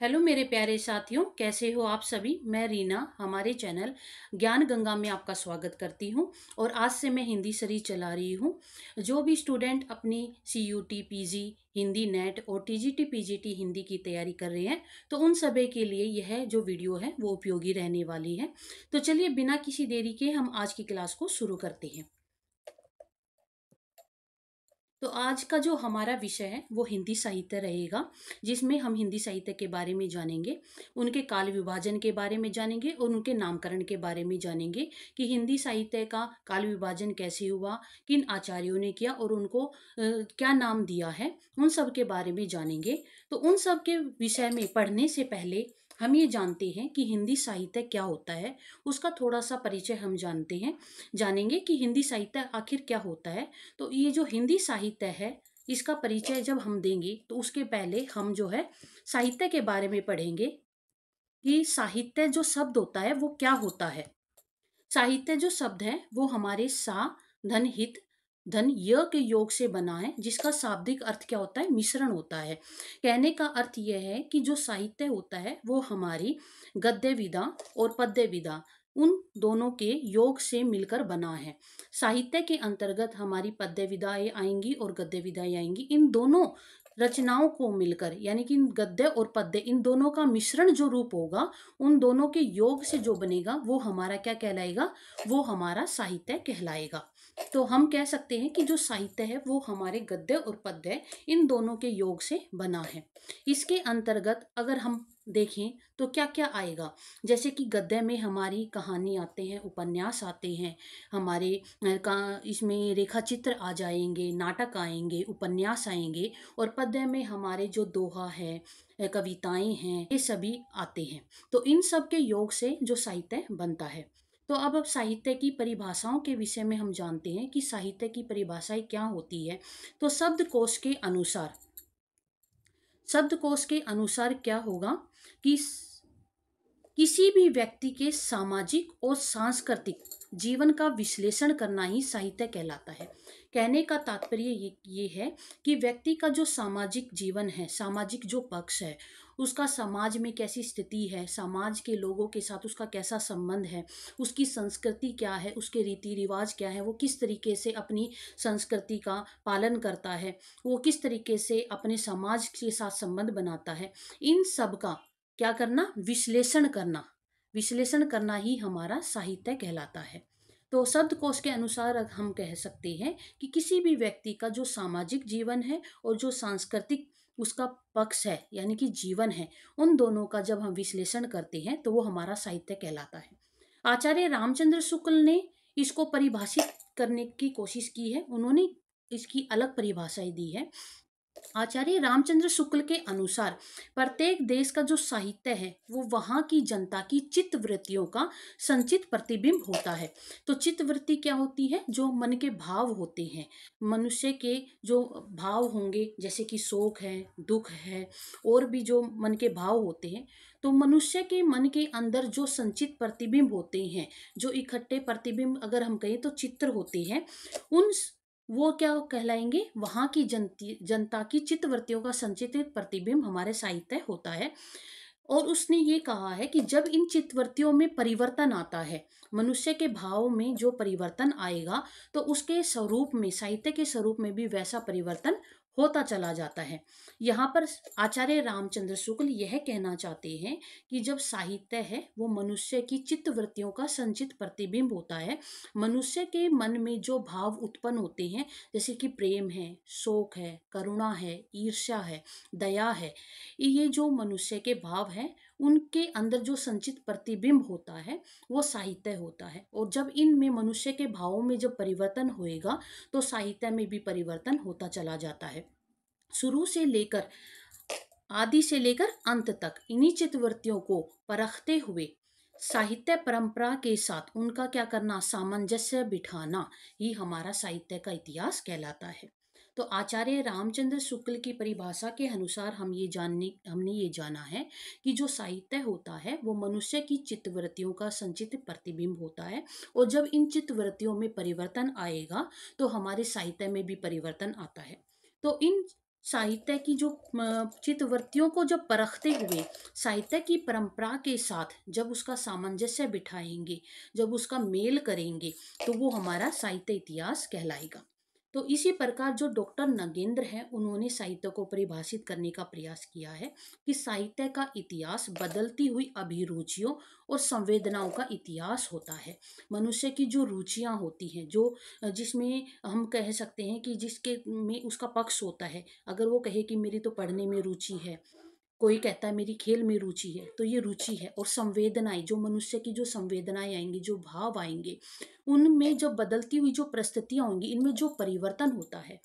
Hello मेरे प्यारे साथियों, कैसे हो आप सभी। मैं रीना हमारे चैनल ज्ञान गंगा में आपका स्वागत करती हूँ। और आज से मैं हिंदी सीरीज चला रही हूँ। जो भी स्टूडेंट अपनी CUT PG हिंदी नेट और TGT PGT हिंदी की तैयारी कर रहे हैं, तो उन सभी के लिए यह जो वीडियो है वो उपयोगी रहने वाली है। तो चलिए बिना किसी देरी के हम आज की क्लास को शुरू करते हैं। तो आज का जो हमारा विषय है वो हिंदी साहित्य रहेगा, जिसमें हम हिंदी साहित्य के बारे में जानेंगे, उनके काल विभाजन के बारे में जानेंगे और उनके नामकरण के बारे में जानेंगे कि हिंदी साहित्य का काल विभाजन कैसे हुआ, किन आचार्यों ने किया और उनको क्या नाम दिया है, उन सब के बारे में जानेंगे। तो उन सब के विषय में पढ़ने से पहले हम ये जानते हैं कि हिंदी साहित्य क्या होता है, उसका थोड़ा सा परिचय हम जानेंगे कि हिंदी साहित्य आखिर क्या होता है। तो ये जो हिंदी साहित्य है, इसका परिचय जब हम देंगे तो उसके पहले हम जो है साहित्य के बारे में पढ़ेंगे कि साहित्य जो शब्द होता है वो क्या होता है। साहित्य जो शब्द है वो हमारे सा धन हित धन य के योग से बना है, जिसका शाब्दिक अर्थ क्या होता है, मिश्रण होता है। कहने का अर्थ यह है कि जो साहित्य होता है वो हमारी गद्य विधा और पद्य विधा, उन दोनों के योग से मिलकर बना है। साहित्य के अंतर्गत हमारी पद्य विधाएं आएंगी और गद्य विधाएं आएंगी। इन दोनों रचनाओं को मिलकर, यानी कि गद्य और पद्य, इन दोनों का मिश्रण जो रूप होगा, उन दोनों के योग से जो बनेगा वो हमारा क्या कहलाएगा, वो हमारा साहित्य कहलाएगा। तो हम कह सकते हैं कि जो साहित्य है वो हमारे गद्य और पद्य इन दोनों के योग से बना है। इसके अंतर्गत अगर हम देखें तो क्या क्या आएगा, जैसे कि गद्य में हमारी कहानी आते हैं, उपन्यास आते हैं, हमारे का इसमें रेखा चित्र आ जाएंगे, नाटक आएंगे, उपन्यास आएंगे। और पद्य में हमारे जो दोहा है, कविताएं हैं, ये सभी आते हैं। तो इन सब के योग से जो साहित्य बनता है। तो अब साहित्य की परिभाषाओं के विषय में हम जानते हैं कि साहित्य की परिभाषाएं क्या होती है। तो शब्दकोश के अनुसार क्या होगा कि किसी भी व्यक्ति के सामाजिक और सांस्कृतिक जीवन का विश्लेषण करना ही साहित्य कहलाता है। कहने का तात्पर्य ये है कि व्यक्ति का जो सामाजिक जीवन है, सामाजिक जो पक्ष है, उसका समाज में कैसी स्थिति है, समाज के लोगों के साथ उसका कैसा संबंध है, उसकी संस्कृति क्या है, उसके रीति रिवाज क्या है, वो किस तरीके से अपनी संस्कृति का पालन करता है, वो किस तरीके से अपने समाज के साथ संबंध बनाता है, इन सब का क्या करना, विश्लेषण करना ही हमारा साहित्य कहलाता है। तो शब्दकोश के अनुसार हम कह सकते हैं कि किसी भी व्यक्ति का जो सामाजिक जीवन है और जो सांस्कृतिक उसका पक्ष है, यानी कि जीवन है, उन दोनों का जब हम विश्लेषण करते हैं तो वो हमारा साहित्य कहलाता है। आचार्य रामचंद्र शुक्ल ने इसको परिभाषित करने की कोशिश की है, उन्होंने इसकी अलग परिभाषाएं दी है। आचार्य रामचंद्र शुक्ल के अनुसार प्रत्येक देश का जो साहित्य है वो वहाँ की जनता की चित्त वृत्तियों का संचित प्रतिबिंब होता है। तो चित्त वृत्ति क्या होती है, जो मन के भाव होते हैं, मनुष्य के जो भाव होंगे, जैसे कि शोक है, दुख है, और भी जो मन के भाव होते हैं, तो मनुष्य के मन के अंदर जो संचित प्रतिबिंब होते हैं, जो इकट्ठे प्रतिबिंब अगर हम कहें तो चित्र होते हैं, उन वो क्या कहलाएंगे, वहाँ की जनता की चित्तवृत्तियों का संचित प्रतिबिंब हमारे साहित्य होता है। और उसने ये कहा है कि जब इन चित्तवृत्तियों में परिवर्तन आता है, मनुष्य के भाव में जो परिवर्तन आएगा, तो उसके स्वरूप में, साहित्य के स्वरूप में भी वैसा परिवर्तन होता चला जाता है। यहाँ पर आचार्य रामचंद्र शुक्ल यह कहना चाहते हैं कि जब साहित्य है वो मनुष्य की चित्तवृत्तियों का संचित प्रतिबिंब होता है। मनुष्य के मन में जो भाव उत्पन्न होते हैं, जैसे कि प्रेम है, शोक है, करुणा है, ईर्ष्या है, दया है, ये जो मनुष्य के भाव हैं, उनके अंदर जो संचित प्रतिबिंब होता है वो साहित्य होता है। और जब इनमें मनुष्य के भावों में जब परिवर्तन होएगा तो साहित्य में भी परिवर्तन होता चला जाता है। शुरू से लेकर, आदि से लेकर अंत तक इन्हीं चित्तवृत्तियों को परखते हुए साहित्य परंपरा के साथ उनका क्या करना, सामंजस्य बिठाना ही हमारा साहित्य का इतिहास कहलाता है। तो आचार्य रामचंद्र शुक्ल की परिभाषा के अनुसार हमने ये जाना है कि जो साहित्य होता है वो मनुष्य की चित्तवृत्तियों का संचित प्रतिबिंब होता है। और जब इन चित्तवृत्तियों में परिवर्तन आएगा तो हमारे साहित्य में भी परिवर्तन आता है। तो इन साहित्य की जो चित्तवृत्तियों को जब परखते हुए साहित्य की परंपरा के साथ जब उसका सामंजस्य बिठाएंगे, जब उसका मेल करेंगे, तो वो हमारा साहित्य इतिहास कहलाएगा। तो इसी प्रकार जो डॉक्टर नगेंद्र हैं, उन्होंने साहित्य को परिभाषित करने का प्रयास किया है कि साहित्य का इतिहास बदलती हुई अभिरुचियों और संवेदनाओं का इतिहास होता है। मनुष्य की जो रुचियां होती हैं, जो जिसमें हम कह सकते हैं कि जिसके में उसका पक्ष होता है। अगर वो कहे कि मेरी तो पढ़ने में रुचि है, कोई कहता है मेरी खेल में रुचि है, तो ये रुचि है। और संवेदनाएं, जो मनुष्य की जो संवेदनाएं आएंगी, जो भाव आएंगे, उनमें जब बदलती हुई जो परिस्थितियां होंगी, इनमें जो परिवर्तन होता है,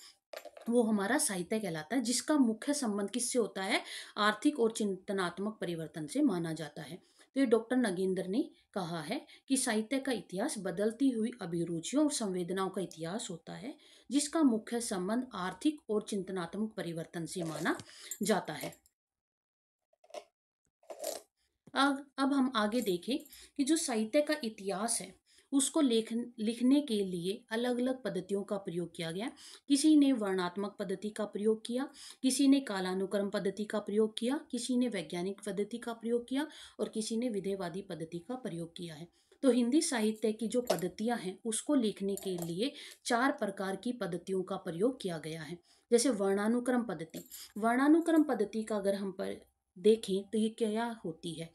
वो हमारा साहित्य कहलाता है, जिसका मुख्य संबंध किससे होता है? आर्थिक और चिंतनात्मक परिवर्तन से माना जाता है। तो ये डॉक्टर नगेंद्र ने कहा है कि साहित्य का इतिहास बदलती हुई अभिरुचियों और संवेदनाओं का इतिहास होता है, जिसका मुख्य संबंध आर्थिक और चिंतनात्मक परिवर्तन से माना जाता है। अब हम आगे देखें कि जो साहित्य का इतिहास है, उसको लिखने के लिए अलग अलग पद्धतियों का प्रयोग किया गया। किसी ने वर्णात्मक पद्धति का प्रयोग किया, किसी ने कालानुक्रम पद्धति का प्रयोग किया, किसी ने वैज्ञानिक पद्धति का प्रयोग किया, और किसी ने विधेयवादी पद्धति का प्रयोग किया है। तो हिंदी साहित्य की जो पद्धतियां हैं, उसको लिखने के लिए चार प्रकार की पद्धतियों का प्रयोग किया गया है। जैसे वर्णानुक्रम पद्धति। वर्णानुक्रम पद्धति का अगर हम पर देखें तो ये क्या होती है?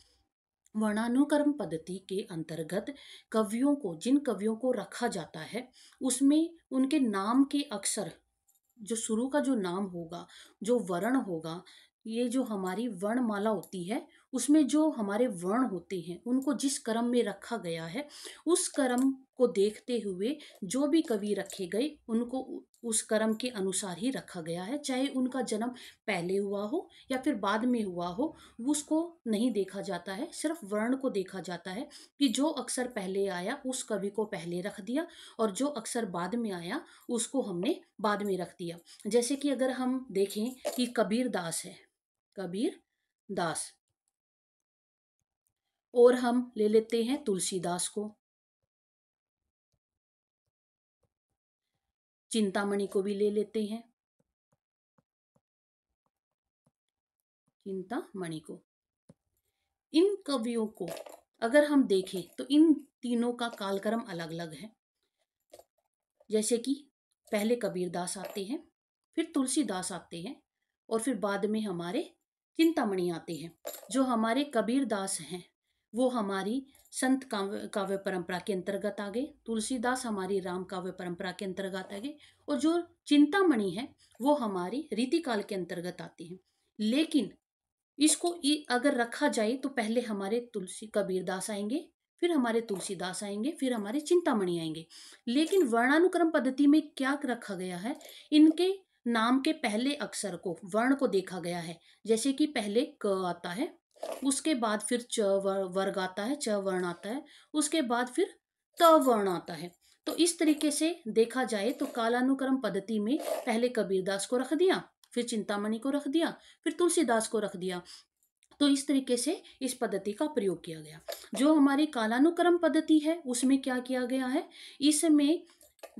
वर्णानुक्रम पद्धति के अंतर्गत कवियों को, जिन कवियों को रखा जाता है, उसमें उनके नाम के अक्षर, जो शुरू का जो नाम होगा, जो वर्ण होगा, ये जो हमारी वर्णमाला होती है, उसमें जो हमारे वर्ण होते हैं, उनको जिस क्रम में रखा गया है, उस क्रम को देखते हुए जो भी कवि रखे गए, उनको उस क्रम के अनुसार ही रखा गया है। चाहे उनका जन्म पहले हुआ हो या फिर बाद में हुआ हो, उसको नहीं देखा जाता है, सिर्फ वर्ण को देखा जाता है कि जो अक्षर पहले आया उस कवि को पहले रख दिया, और जो अक्षर बाद में आया उसको हमने बाद में रख दिया। जैसे कि अगर हम देखें कि कबीर दास है, कबीर दास, और हम ले लेते हैं तुलसीदास को, चिंतामणि को भी ले लेते हैं, चिंतामणि को। इन कवियों को अगर हम देखें तो इन तीनों का कालक्रम अलग अलग है। जैसे कि पहले कबीरदास आते हैं, फिर तुलसीदास आते हैं, और फिर बाद में हमारे चिंतामणि आते हैं। जो हमारे कबीरदास हैं, वो हमारी संत काव्य काव्य परंपरा के अंतर्गत आ गए। तुलसीदास हमारी राम काव्य परंपरा के अंतर्गत आ गए, और जो चिंतामणि है वो हमारी रीतिकाल के अंतर्गत आते हैं। लेकिन इसको अगर रखा जाए तो पहले हमारे तुलसी कबीरदास आएंगे, फिर हमारे तुलसीदास आएंगे, फिर हमारे चिंतामणि आएंगे। लेकिन वर्णानुक्रम पद्धति में क्या रखा गया है? इनके नाम के पहले अक्षर को, वर्ण को देखा गया है। जैसे कि पहले क आता है, उसके बाद फिर च वर्ग आता है, च वर्ण आता है, उसके बाद फिर त वर्ण आता है। तो इस तरीके से देखा जाए तो कालानुक्रम पद्धति में पहले कबीरदास को रख दिया, फिर चिंतामणि को रख दिया, फिर तुलसीदास को रख दिया। तो इस तरीके से इस पद्धति का प्रयोग किया गया। जो हमारी कालानुक्रम पद्धति है, उसमें क्या किया गया है? इसमें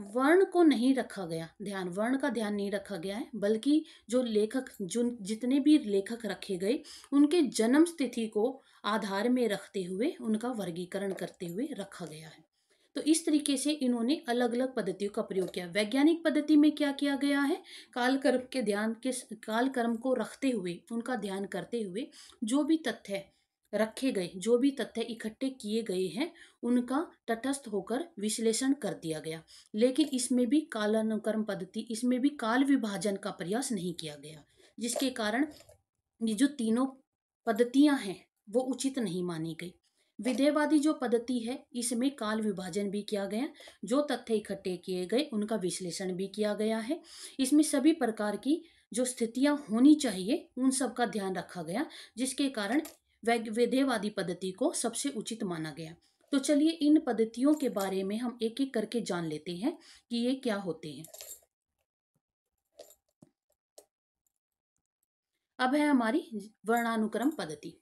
वर्ण को नहीं रखा गया, ध्यान, वर्ण का ध्यान नहीं रखा गया है, बल्कि जो लेखक, जो जितने भी लेखक रखे गए, उनके जन्म तिथि को आधार में रखते हुए उनका वर्गीकरण करते हुए रखा गया है। तो इस तरीके से इन्होंने अलग अलग पद्धतियों का प्रयोग किया। वैज्ञानिक पद्धति में क्या किया गया है? कालक्रम को रखते हुए, उनका ध्यान करते हुए, जो भी तथ्य रखे गए, जो भी तथ्य इकट्ठे किए गए हैं, उनका तटस्थ होकर विश्लेषण कर दिया गया। लेकिन इसमें भी कालानुक्रम पद्धति, इसमें भी काल विभाजन का प्रयास नहीं किया गया, जिसके कारण ये जो तीनों पद्धतियां हैं वो उचित नहीं मानी गई। विधेयवादी जो पद्धति है, इसमें काल विभाजन भी किया गया, जो तथ्य इकट्ठे किए गए उनका विश्लेषण भी किया गया है। इसमें सभी प्रकार की जो स्थितियां होनी चाहिए उन सब का ध्यान रखा गया, जिसके कारण विधेयवादी पद्धति को सबसे उचित माना गया। तो चलिए इन पद्धतियों के बारे में हम एक एक करके जान लेते हैं कि ये क्या होते हैं। अब है हमारी वर्णानुक्रम पद्धति।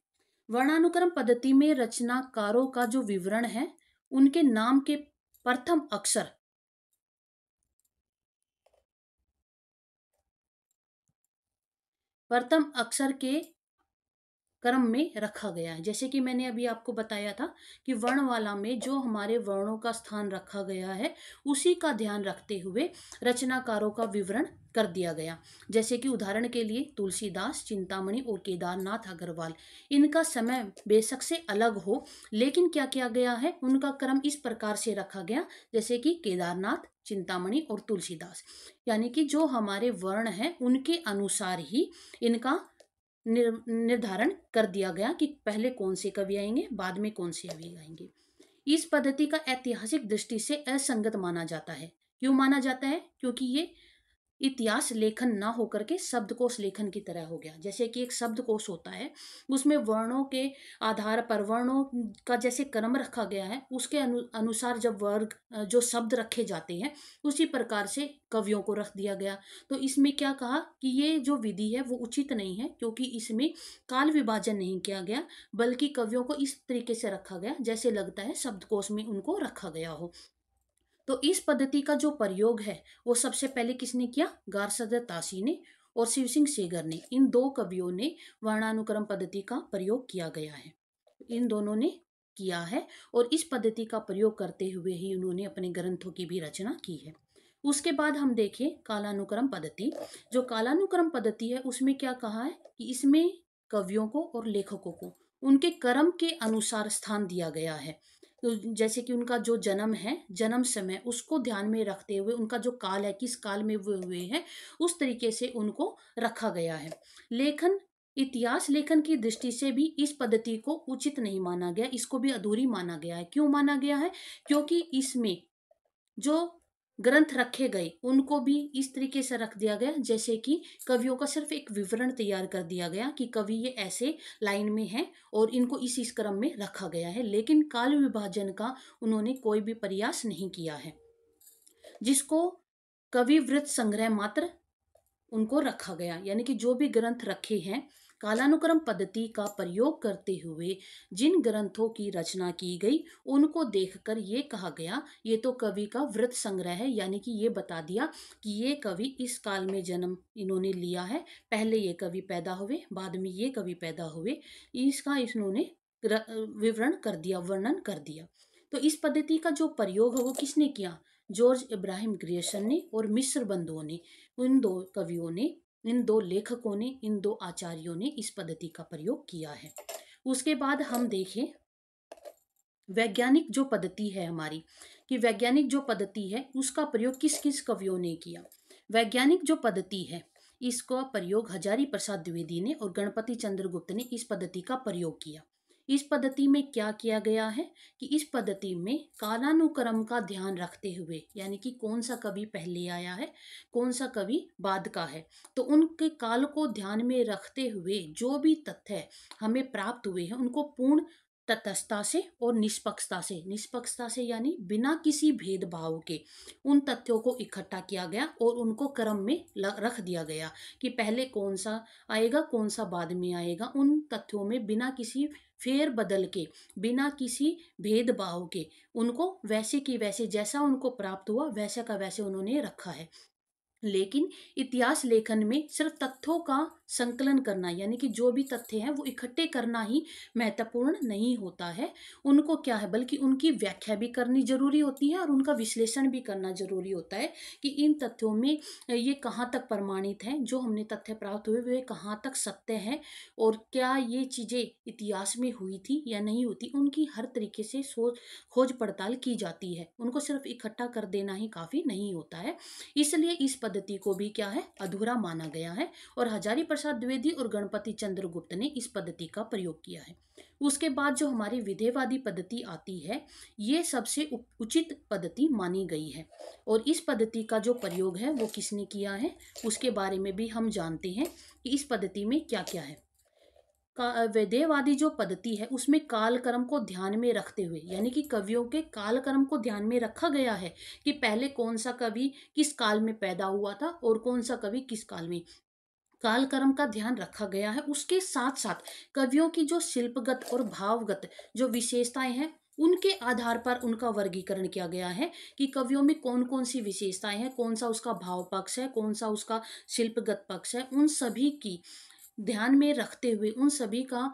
वर्णानुक्रम पद्धति में रचनाकारों का जो विवरण है, उनके नाम के प्रथम अक्षर प्रथम अक्षर के क्रम में रखा गया है। जैसे कि मैंने अभी आपको बताया था कि वर्णमाला में जो हमारे वर्णों का स्थान रखा गया है, उसी का ध्यान रखते हुए रचनाकारों का विवरण कर दिया गया। जैसे कि उदाहरण के लिए तुलसीदास, चिंतामणि और केदारनाथ अग्रवाल, इनका समय बेशक से अलग हो, लेकिन क्या किया गया है, उनका क्रम इस प्रकार से रखा गया। जैसे कि केदारनाथ, चिंतामणि और तुलसीदास, यानी कि जो हमारे वर्ण हैं उनके अनुसार ही इनका निर्धारण कर दिया गया कि पहले कौन से कवि आएंगे, बाद में कौन से कवि आएंगे। इस पद्धति का ऐतिहासिक दृष्टि से असंगत माना जाता है। क्यों माना जाता है? क्योंकि ये इतिहास लेखन ना होकर के शब्दकोश लेखन की तरह हो गया। जैसे कि एक शब्दकोश होता है, उसमें वर्णों के आधार पर वर्णों का जैसे क्रम रखा गया है, उसके अनुसार जब वर्ग जो शब्द रखे जाते हैं, उसी प्रकार से कवियों को रख दिया गया। तो इसमें क्या कहा कि ये जो विधि है वो उचित नहीं है, क्योंकि इसमें काल विभाजन नहीं किया गया, बल्कि कवियों को इस तरीके से रखा गया जैसे लगता है शब्दकोश में उनको रखा गया हो। तो इस पद्धति का जो प्रयोग है वो सबसे पहले किसने किया? गारसदर तासी ने और शिव सिंह सेगर ने। इन दो कवियों ने वर्णानुक्रम पद्धति का प्रयोग किया गया है, इन दोनों ने किया है, और इस पद्धति का प्रयोग करते हुए ही उन्होंने अपने ग्रंथों की भी रचना की है। उसके बाद हम देखें कालानुक्रम पद्धति। जो कालानुक्रम पद्धति है उसमें क्या कहा है कि इसमें कवियों को और लेखकों को उनके कर्म के अनुसार स्थान दिया गया है। तो जैसे कि उनका जो जन्म है, जन्म समय, उसको ध्यान में रखते हुए उनका जो काल है, किस काल में वो हुए हैं, उस तरीके से उनको रखा गया है। लेखन इतिहास लेखन की दृष्टि से भी इस पद्धति को उचित नहीं माना गया, इसको भी अधूरी माना गया है। क्यों माना गया है? क्योंकि इसमें जो ग्रंथ रखे गए उनको भी इस तरीके से रख दिया गया जैसे कि कवियों का सिर्फ एक विवरण तैयार कर दिया गया कि कवि ये ऐसे लाइन में हैं और इनको इस क्रम में रखा गया है, लेकिन काल विभाजन का उन्होंने कोई भी प्रयास नहीं किया है, जिसको कवि वृत्त संग्रह मात्र उनको रखा गया। यानी कि जो भी ग्रंथ रखे हैं, कालानुक्रम पद्धति का प्रयोग करते हुए जिन ग्रंथों की रचना की गई, उनको देखकर ये कहा गया ये तो कवि का वृत्त संग्रह है, यानी कि ये बता दिया कि ये कवि इस काल में जन्म इन्होंने लिया है, पहले ये कवि पैदा हुए, बाद में ये कवि पैदा हुए, इसका इन्होंने विवरण कर दिया, वर्णन कर दिया। तो इस पद्धति का जो प्रयोग है वो किसने किया? जॉर्ज इब्राहिम ग्रियर्सन ने और मिस्र बंधुओं ने। इन दो कवियों ने, इन दो लेखकों ने, इन दो आचार्यों ने इस पद्धति का प्रयोग किया है। उसके बाद हम देखें वैज्ञानिक जो पद्धति है हमारी, कि वैज्ञानिक जो पद्धति है उसका प्रयोग किस किस कवियों ने किया। वैज्ञानिक जो पद्धति है इसका प्रयोग हजारी प्रसाद द्विवेदी ने और गणपति चंद्रगुप्त ने इस पद्धति का प्रयोग किया। इस पद्धति में क्या किया गया है कि इस पद्धति में कालानुक्रम का ध्यान रखते हुए, यानी कि कौन सा कवि पहले आया है, कौन सा कवि बाद का है, तो उनके काल को ध्यान में रखते हुए जो भी तथ्य हमें प्राप्त हुए हैं उनको पूर्ण तटस्थता से और निष्पक्षता से यानी बिना किसी भेदभाव के उन तथ्यों को इकट्ठा किया गया और उनको क्रम में रख दिया गया कि पहले कौन सा आएगा, कौन सा बाद में आएगा। उन तथ्यों में बिना किसी फेर बदल के, बिना किसी भेदभाव के, उनको वैसे की वैसे जैसा उनको प्राप्त हुआ वैसे का वैसे उन्होंने रखा है। लेकिन इतिहास लेखन में सिर्फ तथ्यों का संकलन करना, यानी कि जो भी तथ्य हैं वो इकट्ठे करना ही महत्वपूर्ण नहीं होता है। उनको क्या है, बल्कि उनकी व्याख्या भी करनी जरूरी होती है और उनका विश्लेषण भी करना जरूरी होता है कि इन तथ्यों में ये कहाँ तक प्रमाणित हैं, जो हमने तथ्य प्राप्त हुए वे कहाँ तक सत्य हैं, और क्या ये चीजें इतिहास में हुई थी या नहीं हुई थी। उनकी हर तरीके से सोच खोज पड़ताल की जाती है, उनको सिर्फ इकट्ठा कर देना ही काफी नहीं होता है। इसलिए इस पद्धति को भी क्या है, अधूरा माना गया है, और हजारी प्रसाद द्विवेदी और गणपति चंद्रगुप्त ने इस पद्धति का प्रयोग किया है। उसके बाद जो हमारी विधेयवादी पद्धति आती है, ये सबसे उचित पद्धति मानी गई है, और इस पद्धति का जो प्रयोग है वो किसने किया है उसके बारे में भी हम जानते हैं कि इस पद्धति में क्या क्या है। वैदेहवादी जो पद्धति है उसमें कालक्रम को ध्यान में रखते हुए, यानी कि कवियों के कालक्रम को ध्यान में रखा गया है कि पहले कौन सा कवि किस काल में पैदा हुआ था और कौन सा कवि किस काल में, कालक्रम का ध्यान रखा गया है। उसके साथ साथ कवियों की जो शिल्पगत और भावगत जो विशेषताएं हैं उनके आधार पर उनका वर्गीकरण किया गया है कि कवियों में कौन कौन सी विशेषताएं हैं, कौन सा उसका भाव पक्ष है, कौन सा उसका शिल्पगत पक्ष है, उन सभी की ध्यान में रखते हुए, उन सभी का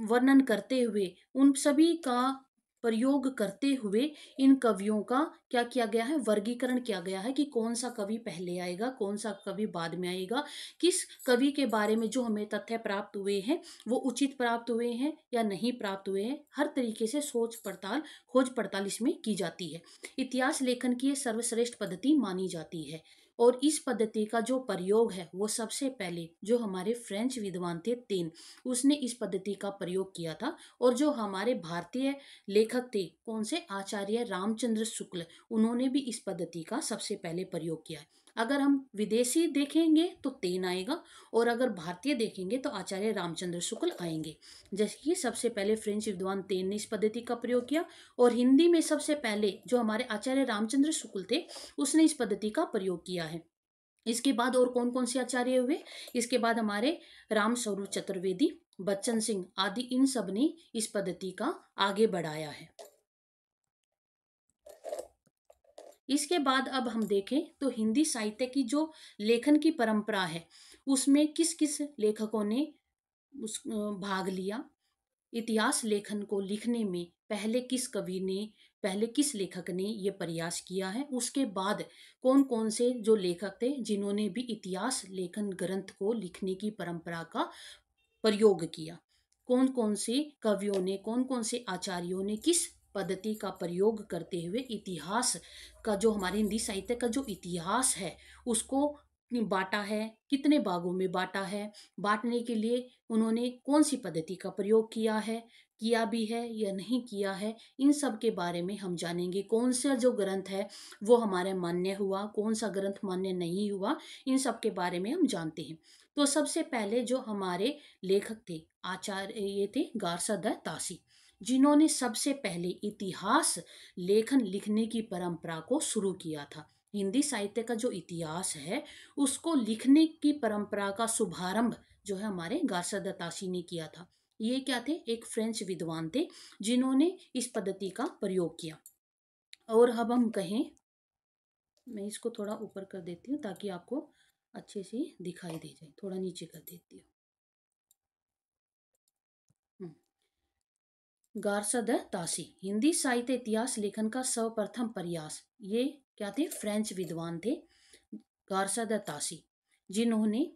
वर्णन करते हुए, उन सभी का प्रयोग करते हुए इन कवियों का क्या किया गया है, वर्गीकरण किया गया है कि कौन सा कवि पहले आएगा, कौन सा कवि बाद में आएगा, किस कवि के बारे में जो हमें तथ्य प्राप्त हुए हैं वो उचित प्राप्त हुए हैं या नहीं प्राप्त हुए हैं। हर तरीके से सोच पड़ताल, खोज पड़ताल इसमें की जाती है। इतिहास लेखन की ये सर्वश्रेष्ठ पद्धति मानी जाती है। और इस पद्धति का जो प्रयोग है वो सबसे पहले जो हमारे फ्रेंच विद्वान थे तेन, उसने इस पद्धति का प्रयोग किया था। और जो हमारे भारतीय लेखक थे, कौन से, आचार्य रामचंद्र शुक्ल, उन्होंने भी इस पद्धति का सबसे पहले प्रयोग किया है। अगर हम विदेशी देखेंगे तो तेन आएगा, और अगर भारतीय देखेंगे तो आचार्य रामचंद्र शुक्ल आएंगे। जैसे कि सबसे पहले फ्रेंच विद्वान तेन ने इस पद्धति का प्रयोग किया, और हिंदी में सबसे पहले जो हमारे आचार्य रामचंद्र शुक्ल थे, उसने इस पद्धति का प्रयोग किया है। इसके बाद और कौन कौन से आचार्य हुए, इसके बाद हमारे राम स्वरूप चतुर्वेदी, बच्चन सिंह आदि, इन सब ने इस पद्धति का आगे बढ़ाया है। इसके बाद अब हम देखें तो हिंदी साहित्य की जो लेखन की परंपरा है, उसमें किस किस लेखकों ने भाग लिया। इतिहास लेखन को लिखने में पहले किस कवि ने, पहले किस लेखक ने ये प्रयास किया है, उसके बाद कौन कौन से जो लेखक थे जिन्होंने भी इतिहास लेखन ग्रंथ को लिखने की परंपरा का प्रयोग किया, कौन कौन से कवियों ने, कौन कौन से आचार्यों ने किस पद्धति का प्रयोग करते हुए इतिहास का, जो हमारे हिंदी साहित्य का जो इतिहास है उसको बांटा है, कितने भागों में बांटा है, बांटने के लिए उन्होंने कौन सी पद्धति का प्रयोग किया है, किया भी है या नहीं किया है, इन सब के बारे में हम जानेंगे। कौन सा जो ग्रंथ है वो हमारे मान्य हुआ, कौन सा ग्रंथ मान्य नहीं हुआ, इन सब के बारे में हम जानते हैं। तो सबसे पहले जो हमारे लेखक थे, आचार्य, ये थे गारसादह तासी, जिन्होंने सबसे पहले इतिहास लेखन लिखने की परंपरा को शुरू किया था। हिंदी साहित्य का जो इतिहास है उसको लिखने की परंपरा का शुभारंभ जो है हमारे गारसादह तासी ने किया था। ये क्या थे, एक फ्रेंच विद्वान थे जिन्होंने इस पद्धति का प्रयोग किया। और अब हम कहें, मैं इसको थोड़ा ऊपर कर देती हूँ ताकि आपको अच्छे से दिखाई दे जाए, थोड़ा नीचे कर देती हूँ। गारसद तासी, हिंदी साहित्य इतिहास लेखन का सर्वप्रथम प्रयास, ये क्या थे, फ्रेंच विद्वान थे गारसद तासी, जिन्होंने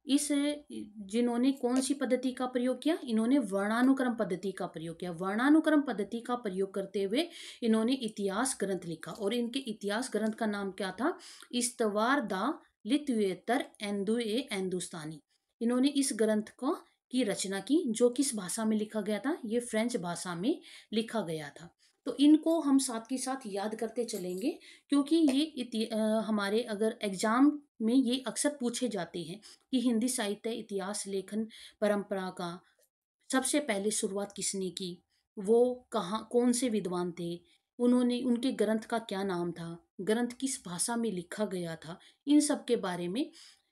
इस जिन्होंने कौन सी पद्धति का प्रयोग किया, इन्होंने वर्णानुक्रम पद्धति का प्रयोग किया। वर्णानुक्रम पद्धति का प्रयोग करते हुए इन्होंने इतिहास ग्रंथ लिखा, और इनके इतिहास ग्रंथ का नाम क्या था, इस्तवार दा लित्युएतर एंदुए एंदुस्तानी। इन्होंने इस ग्रंथ को की रचना की, जो किस भाषा में लिखा गया था, ये फ्रेंच भाषा में लिखा गया था। तो इनको हम साथ के साथ याद करते चलेंगे, क्योंकि ये हमारे अगर एग्जाम में ये अक्सर पूछे जाते हैं कि हिंदी साहित्य इतिहास लेखन परंपरा का सबसे पहले शुरुआत किसने की, वो कहाँ, कौन से विद्वान थे, उन्होंने, उनके ग्रंथ का क्या नाम था, ग्रंथ किस भाषा में लिखा गया था, इन सब के बारे में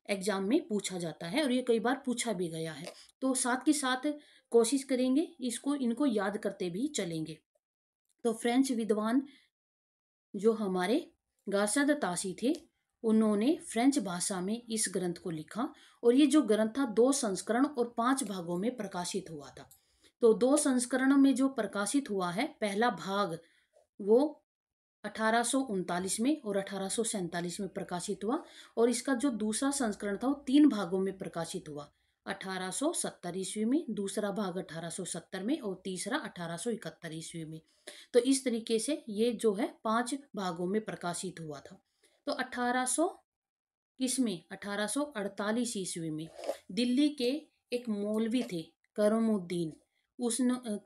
एग्जाम में पूछा जाता है, और ये कई बार पूछा भी गया है। तो साथ के साथ कोशिश करेंगे इसको, इनको याद करते भी चलेंगे। तो फ्रेंच विद्वान जो हमारे गारसद तासी थे, उन्होंने फ्रेंच भाषा में इस ग्रंथ को लिखा, और ये जो ग्रंथ था 2 संस्करण और 5 भागों में प्रकाशित हुआ था। तो 2 संस्करणों में जो प्रकाशित हुआ है, पहला भाग वो 1839 में और 1847 में प्रकाशित हुआ, और इसका जो दूसरा संस्करण था वो 3 भागों में प्रकाशित हुआ, 1870 ईस्वी में, दूसरा भाग 1870 में, और तीसरा 1871 ईस्वी में। तो इस तरीके से ये जो है 5 भागों में प्रकाशित हुआ था। तो 1800 किसमें, 1848 ईस्वी में दिल्ली के एक मौलवी थे करमुद्दीन,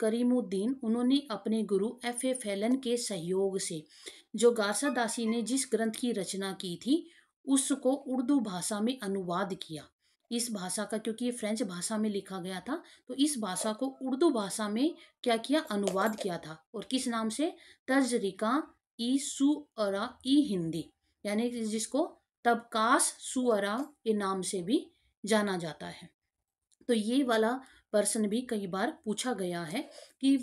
करीमुद्दीन, उन्होंने अपने गुरु F.A. फैलन के सहयोग से जो गारसादासी ने जिस ग्रंथ की रचना की थी उसको उर्दू भाषा में अनुवाद किया। इस भाषा का, क्योंकि ये फ्रेंच भाषा में लिखा गया था, तो इस भाषा को उर्दू भाषा में क्या किया, अनुवाद किया था, और किस नाम से, तजरिका ई सुअरा ई हिंदी, यानी कि जिसको तबकास सुअरा के नाम से भी जाना जाता है। तो ये वाला प्रश्न भी कई बार पूछा गया है कि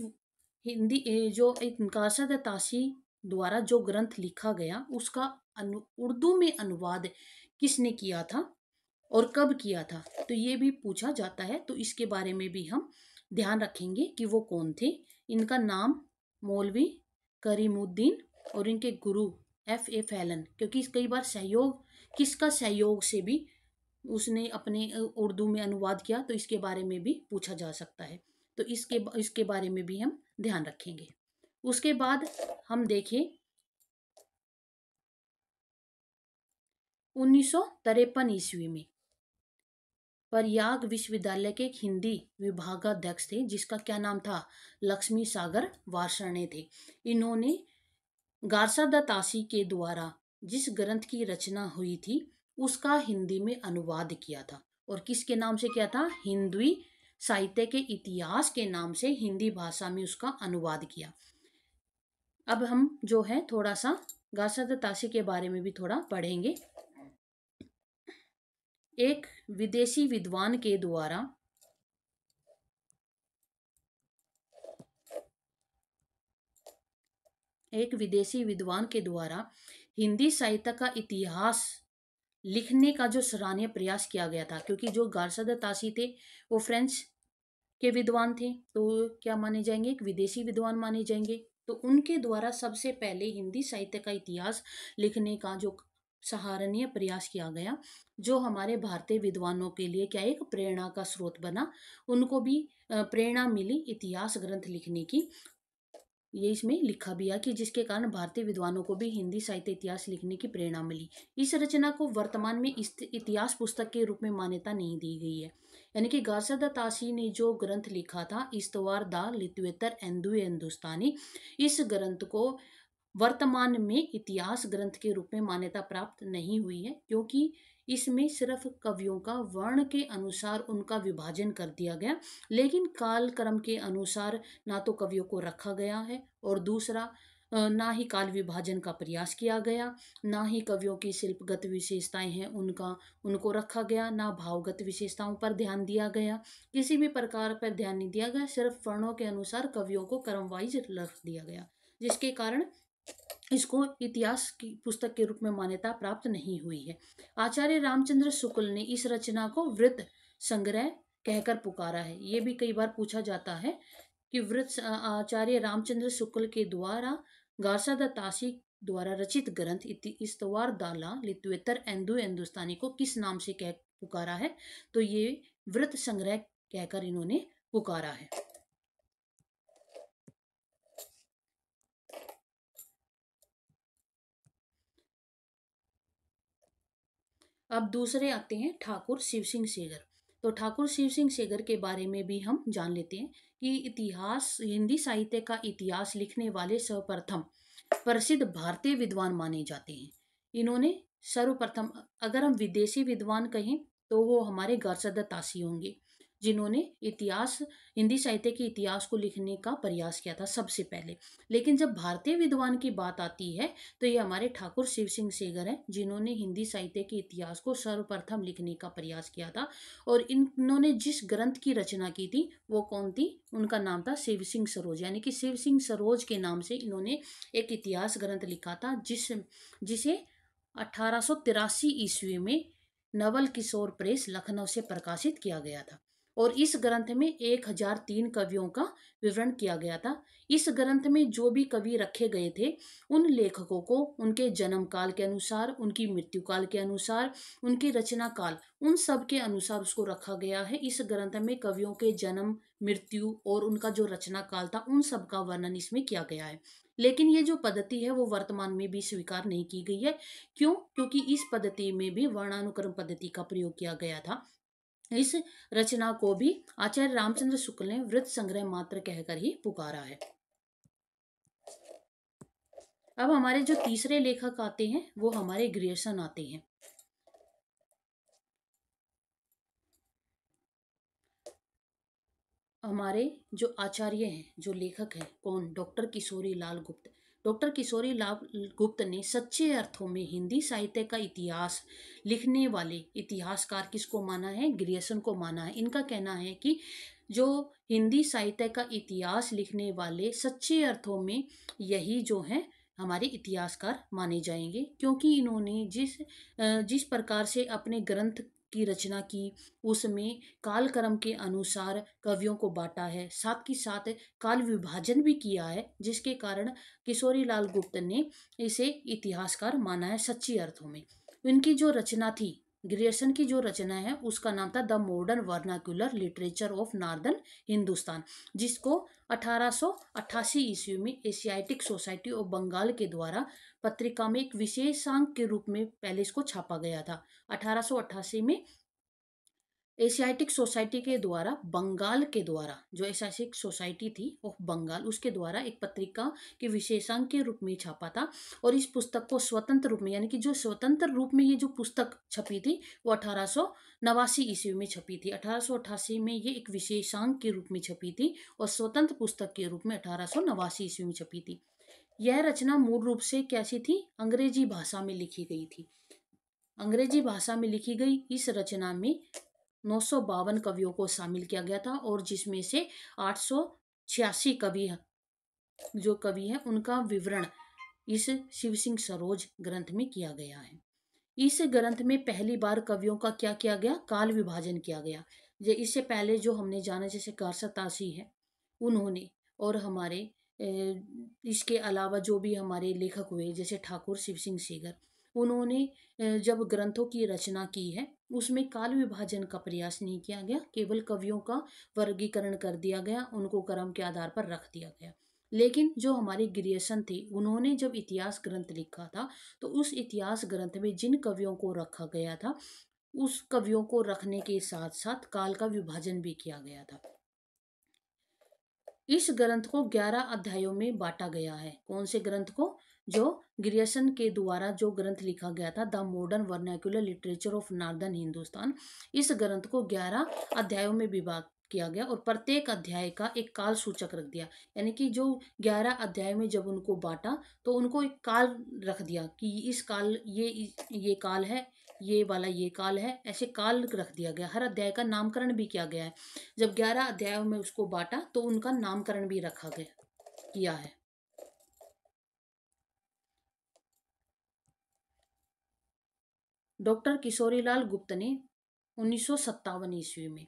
हिंदी जो एक कासद तासी द्वारा जो ग्रंथ लिखा गया उसका उर्दू में अनुवाद किसने किया था। और कब किया था, तो ये भी पूछा जाता है। तो इसके बारे में भी हम ध्यान रखेंगे कि वो कौन थे। इनका नाम मौलवी करीमुद्दीन और इनके गुरु F.A. फैलन, क्योंकि कई बार सहयोग, किसका सहयोग से भी उसने अपने उर्दू में अनुवाद किया, तो इसके बारे में भी पूछा जा सकता है। तो इसके बारे में भी हम ध्यान रखेंगे। उसके बाद हम देखें 1953 ईस्वी में प्रयाग विश्वविद्यालय के एक हिंदी विभागाध्यक्ष थे, जिसका क्या नाम था, लक्ष्मी सागर वार्ष्णेय थे। इन्होंने गारसादातासी के द्वारा जिस ग्रंथ की रचना हुई थी उसका हिंदी में अनुवाद किया था। और किसके नाम से किया था, हिंदवी साहित्य के इतिहास के नाम से हिंदी भाषा में उसका अनुवाद किया। अब हम जो है थोड़ा सा गारसादातासी के बारे में भी थोड़ा पढ़ेंगे। एक विदेशी विद्वान के द्वारा एक विदेशी विद्वान के द्वारा हिंदी साहित्य का इतिहास लिखने का जो सराहनीय प्रयास किया गया था, क्योंकि जो गारसादा तासी थे वो फ्रेंच के विद्वान थे, तो क्या माने जाएंगे, एक विदेशी विद्वान माने जाएंगे। तो उनके द्वारा सबसे पहले हिंदी साहित्य का इतिहास लिखने का जो सराहनीय प्रयास किया गया, जो हमारे भारतीय विद्वानों के लिए क्या एक प्रेरणा का स्रोत बना। उनको भी प्रेरणा मिली इतिहास ग्रंथ लिखने की। ये इसमें लिखा भी है कि जिसके कारण भारतीय विद्वानों को भी हिंदी साहित्य इतिहास लिखने की प्रेरणा मिली। इस रचना को वर्तमान में इतिहास पुस्तक के रूप में मान्यता नहीं दी गई है। यानी कि गारसादा तासी ने जो ग्रंथ लिखा था इस्तवार दा लित्वेतर एंदु हिंदुस्तानी, इस ग्रंथ को वर्तमान में इतिहास ग्रंथ के रूप में मान्यता प्राप्त नहीं हुई है, क्योंकि इसमें सिर्फ कवियों का वर्ण के अनुसार उनका विभाजन कर दिया गया, लेकिन काल क्रम के अनुसार ना तो कवियों को रखा गया है, और दूसरा ना ही काल विभाजन का प्रयास किया गया, ना ही कवियों की शिल्पगत विशेषताएं हैं उनको रखा गया, ना भावगत विशेषताओं पर ध्यान दिया गया, किसी भी प्रकार पर ध्यान नहीं दिया गया। सिर्फ वर्णों के अनुसार कवियों को क्रम वाइज रख दिया गया, जिसके कारण इसको इतिहास की पुस्तक के रूप में मान्यता प्राप्त नहीं हुई है। आचार्य रामचंद्र शुक्ल ने इस रचना को वृत्त संग्रह कहकर पुकारा है। ये भी कई बार पूछा जाता है कि वृत्त आचार्य रामचंद्र शुक्ल के द्वारा गारसादा तासी द्वारा रचित ग्रंथ इस्तवार दाला लित्वेतर एंदु हिंदुस्तानी को किस नाम से कह पुकारा है, तो ये वृत्त संग्रह कहकर इन्होंने पुकारा है। अब दूसरे आते हैं ठाकुर शिव सिंह सेगर। तो ठाकुर शिव सिंह सेगर के बारे में भी हम जान लेते हैं कि इतिहास हिंदी साहित्य का इतिहास लिखने वाले सर्वप्रथम प्रसिद्ध भारतीय विद्वान माने जाते हैं। इन्होंने सर्वप्रथम, अगर हम विदेशी विद्वान कहें तो वो हमारे गारसादा तासी होंगे, जिन्होंने इतिहास हिंदी साहित्य के इतिहास को लिखने का प्रयास किया था सबसे पहले। लेकिन जब भारतीय विद्वान की बात आती है तो ये हमारे ठाकुर शिव सिंह सेगर हैं, जिन्होंने हिंदी साहित्य के इतिहास को सर्वप्रथम लिखने का प्रयास किया था। और इन्होंने जिस ग्रंथ की रचना की थी वो कौन थी, उनका नाम था शिव सिंह सरोज, यानी कि शिव सिंह सरोज के नाम से इन्होंने एक इतिहास ग्रंथ लिखा था, जिसे 1883 ईस्वी में नवल किशोर प्रेस लखनऊ से प्रकाशित किया गया था। और इस ग्रंथ में 1003 कवियों का विवरण किया गया था। इस ग्रंथ में जो भी कवि रखे गए थे उन लेखकों को उनके जन्म काल के अनुसार, उनकी मृत्यु काल के अनुसार, उनकी रचना काल, उन सब के अनुसार उसको रखा गया है। इस ग्रंथ में कवियों के जन्म, मृत्यु और उनका जो रचना काल था उन सब का वर्णन इसमें किया गया है। लेकिन ये जो पद्धति है वो वर्तमान में भी स्वीकार नहीं की गई है। क्यों? क्योंकि इस पद्धति में भी वर्णानुक्रम पद्धति का प्रयोग किया गया था। इस रचना को भी आचार्य रामचंद्र शुक्ल ने वृत्त संग्रह मात्र कहकर ही पुकारा है। अब हमारे जो तीसरे लेखक आते हैं वो हमारे ग्रियर्सन आते हैं। हमारे जो आचार्य हैं, जो लेखक हैं, कौन, डॉक्टर किशोरी लाल गुप्त। डॉक्टर किशोरी लाल गुप्त ने सच्चे अर्थों में हिंदी साहित्य का इतिहास लिखने वाले इतिहासकार किसको माना है, ग्रियर्सन को माना है। इनका कहना है कि जो हिंदी साहित्य का इतिहास लिखने वाले सच्चे अर्थों में यही जो हैं हमारे इतिहासकार माने जाएंगे, क्योंकि इन्होंने जिस प्रकार से अपने ग्रंथ की रचना की, उसमें कालक्रम के अनुसार कवियों को बांटा है, साथ ही साथ काल विभाजन भी किया है, जिसके कारण किशोरीलाल गुप्त ने इसे इतिहासकार माना है सच्ची अर्थों में। इनकी जो रचना थी, ग्रियर्सन की जो रचना है, उसका नाम था the modern vernacular literature of northern Hindustan, जिसको 1888 ईस्वी में एशियाटिक सोसाइटी ऑफ बंगाल के द्वारा पत्रिका में एक विशेषांक के रूप में पहले इसको छापा गया था। 1888 में एशियाटिक सोसाइटी के द्वारा, बंगाल के द्वारा, जो एशियाटिक सोसाइटी थी ऑफ बंगाल, उसके द्वारा एक पत्रिका के विशेषांक के रूप में छापा था। और इस पुस्तक को स्वतंत्र रूप में, यानी कि जो स्वतंत्र रूप में ये जो पुस्तक छपी थी, वो 1889 ईस्वी में छपी थी। 1888 में ये एक विशेषांक के रूप में छपी थी और स्वतंत्र पुस्तक के रूप में 1889 ईस्वी में छपी थी। यह रचना मूल रूप से कैसी थी? अंग्रेजी भाषा में लिखी गई थी। अंग्रेजी भाषा में लिखी गई इस रचना में 952 कवियों को शामिल किया गया था, और जिसमें से 886 कवि, जो कवि हैं, उनका विवरण इस शिव सिंह सरोज ग्रंथ में किया गया है। इस ग्रंथ में पहली बार कवियों का क्या किया गया? काल विभाजन किया गया। इससे पहले जो हमने जाना, जैसे कारसतासी है, उन्होंने, और हमारे इसके अलावा जो भी हमारे लेखक हुए, जैसे ठाकुर शिव सिंह सेगर, उन्होंने जब ग्रंथों की रचना की है, उसमें काल विभाजन का प्रयास नहीं किया गया, केवल कवियों का वर्गीकरण कर दिया गया, उनको क्रम के आधार पर रख दिया गया। लेकिन जो हमारे ग्रियर्सन थे, उन्होंने जब इतिहास ग्रंथ लिखा था, तो उस इतिहास ग्रंथ में जिन कवियों को रखा गया था, उस कवियों को रखने के साथ साथ काल का विभाजन भी किया गया था। इस ग्रंथ को 11 अध्यायों में बांटा गया है। कौन से ग्रंथ को? जो ग्रियर्सन के द्वारा जो ग्रंथ लिखा गया था, the modern vernacular literature of northern Hindustan, इस ग्रंथ को 11 अध्यायों में विभाग किया गया और प्रत्येक अध्याय का एक काल सूचक रख दिया। यानी कि जो 11 अध्याय में जब उनको बांटा, तो उनको एक काल रख दिया कि इस काल, ये काल है, ये वाला ये काल है, ऐसे काल रख दिया गया। हर अध्याय का नामकरण भी किया गया है। जब 11 अध्यायों में उसको बांटा, तो उनका नामकरण भी रखा गया, किया है। डॉक्टर किशोरीलाल गुप्त ने 1957 ईस्वी में